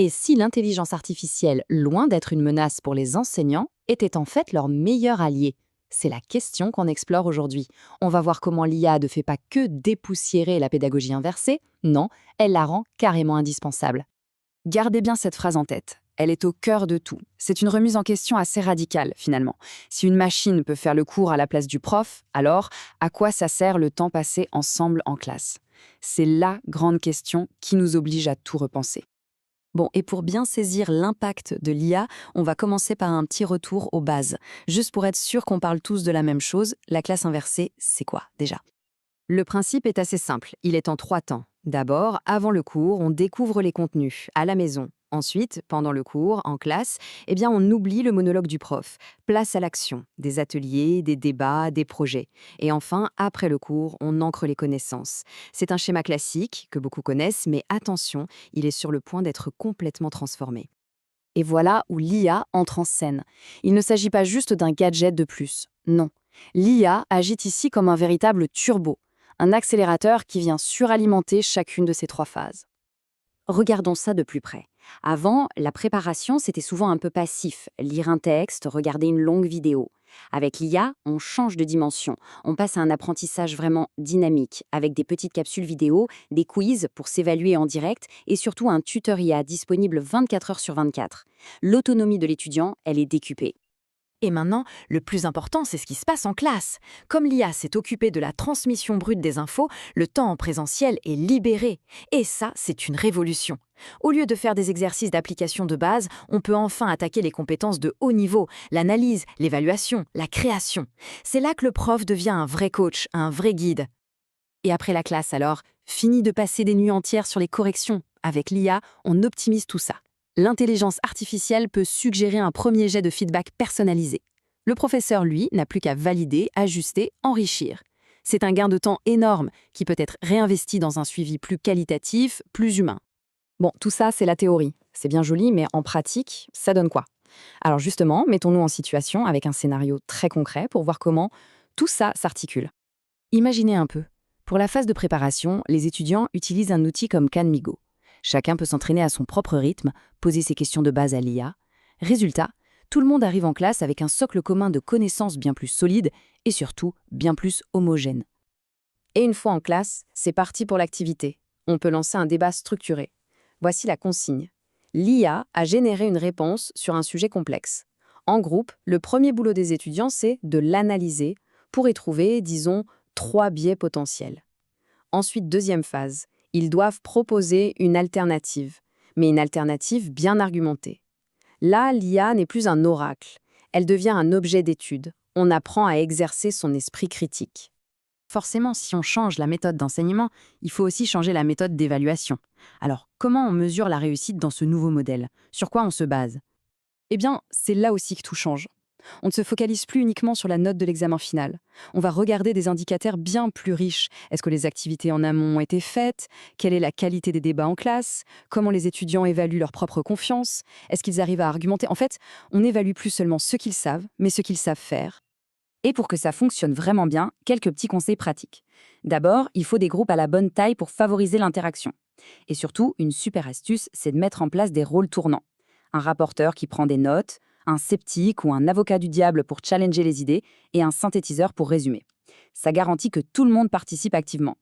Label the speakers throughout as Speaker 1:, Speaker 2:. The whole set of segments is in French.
Speaker 1: Et si l'intelligence artificielle, loin d'être une menace pour les enseignants, était en fait leur meilleur allié? C'est la question qu'on explore aujourd'hui. On va voir comment l'IA ne fait pas que dépoussiérer la pédagogie inversée, non, elle la rend carrément indispensable.
Speaker 2: Gardez bien cette phrase en tête. Elle est au cœur de tout. C'est une remise en question assez radicale, finalement. Si une machine peut faire le cours à la place du prof, alors à quoi ça sert le temps passé ensemble en classe? C'est la grande question qui nous oblige à tout repenser.
Speaker 1: Bon, et pour bien saisir l'impact de l'IA, on va commencer par un petit retour aux bases. Juste pour être sûr qu'on parle tous de la même chose, la classe inversée, c'est quoi déjà?
Speaker 2: Le principe est assez simple, il est en 3 temps. D'abord, avant le cours, on découvre les contenus, à la maison. Ensuite, pendant le cours, en classe, on oublie le monologue du prof. Place à l'action, des ateliers, des débats, des projets. Et enfin, après le cours, on ancre les connaissances. C'est un schéma classique, que beaucoup connaissent, mais attention, il est sur le point d'être complètement transformé.
Speaker 1: Et voilà où l'IA entre en scène. Il ne s'agit pas juste d'un gadget de plus, non. L'IA agit ici comme un véritable turbo, un accélérateur qui vient suralimenter chacune de ces 3 phases. Regardons ça de plus près. Avant, la préparation, c'était souvent un peu passif, lire un texte, regarder une longue vidéo. Avec l'IA, on change de dimension. On passe à un apprentissage vraiment dynamique, avec des petites capsules vidéo, des quiz pour s'évaluer en direct et surtout un tuteur IA disponible 24 heures sur 24. L'autonomie de l'étudiant, elle est décuplée.
Speaker 2: Et maintenant, le plus important, c'est ce qui se passe en classe. Comme l'IA s'est occupée de la transmission brute des infos, le temps en présentiel est libéré. Et ça, c'est une révolution. Au lieu de faire des exercices d'application de base, on peut enfin attaquer les compétences de haut niveau, l'analyse, l'évaluation, la création. C'est là que le prof devient un vrai coach, un vrai guide.
Speaker 1: Et après la classe alors, fini de passer des nuits entières sur les corrections. Avec l'IA, on optimise tout ça. L'intelligence artificielle peut suggérer un premier jet de feedback personnalisé. Le professeur, lui, n'a plus qu'à valider, ajuster, enrichir. C'est un gain de temps énorme qui peut être réinvesti dans un suivi plus qualitatif, plus humain. Bon, tout ça, c'est la théorie. C'est bien joli, mais en pratique, ça donne quoi? Alors justement, mettons-nous en situation avec un scénario très concret pour voir comment tout ça s'articule. Imaginez un peu. Pour la phase de préparation, les étudiants utilisent un outil comme Canmigo. Chacun peut s'entraîner à son propre rythme, poser ses questions de base à l'IA. Résultat, tout le monde arrive en classe avec un socle commun de connaissances bien plus solide et surtout bien plus homogène. Et une fois en classe, c'est parti pour l'activité. On peut lancer un débat structuré. Voici la consigne. L'IA a généré une réponse sur un sujet complexe. En groupe, le premier boulot des étudiants, c'est de l'analyser pour y trouver, disons, 3 biais potentiels. Ensuite, deuxième phase, ils doivent proposer une alternative, mais une alternative bien argumentée. Là, l'IA n'est plus un oracle, elle devient un objet d'étude. On apprend à exercer son esprit critique. Forcément, si on change la méthode d'enseignement, il faut aussi changer la méthode d'évaluation. Alors, comment on mesure la réussite dans ce nouveau modèle? Sur quoi on se base? Eh bien, c'est là aussi que tout change. On ne se focalise plus uniquement sur la note de l'examen final. On va regarder des indicateurs bien plus riches. Est-ce que les activités en amont ont été faites? Quelle est la qualité des débats en classe? Comment les étudiants évaluent leur propre confiance? Est-ce qu'ils arrivent à argumenter? En fait, on n'évalue plus seulement ce qu'ils savent, mais ce qu'ils savent faire. Et pour que ça fonctionne vraiment bien, quelques petits conseils pratiques. D'abord, il faut des groupes à la bonne taille pour favoriser l'interaction. Et surtout, une super astuce, c'est de mettre en place des rôles tournants. Un rapporteur qui prend des notes, un sceptique ou un avocat du diable pour challenger les idées, et un synthétiseur pour résumer. Ça garantit que tout le monde participe activement.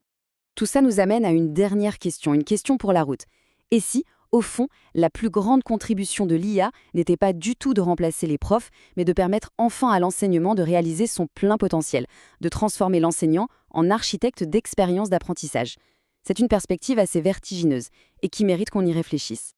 Speaker 1: Tout ça nous amène à une dernière question, une question pour la route. Et si, au fond, la plus grande contribution de l'IA n'était pas du tout de remplacer les profs, mais de permettre enfin à l'enseignement de réaliser son plein potentiel, de transformer l'enseignant en architecte d'expérience d'apprentissage? C'est une perspective assez vertigineuse et qui mérite qu'on y réfléchisse.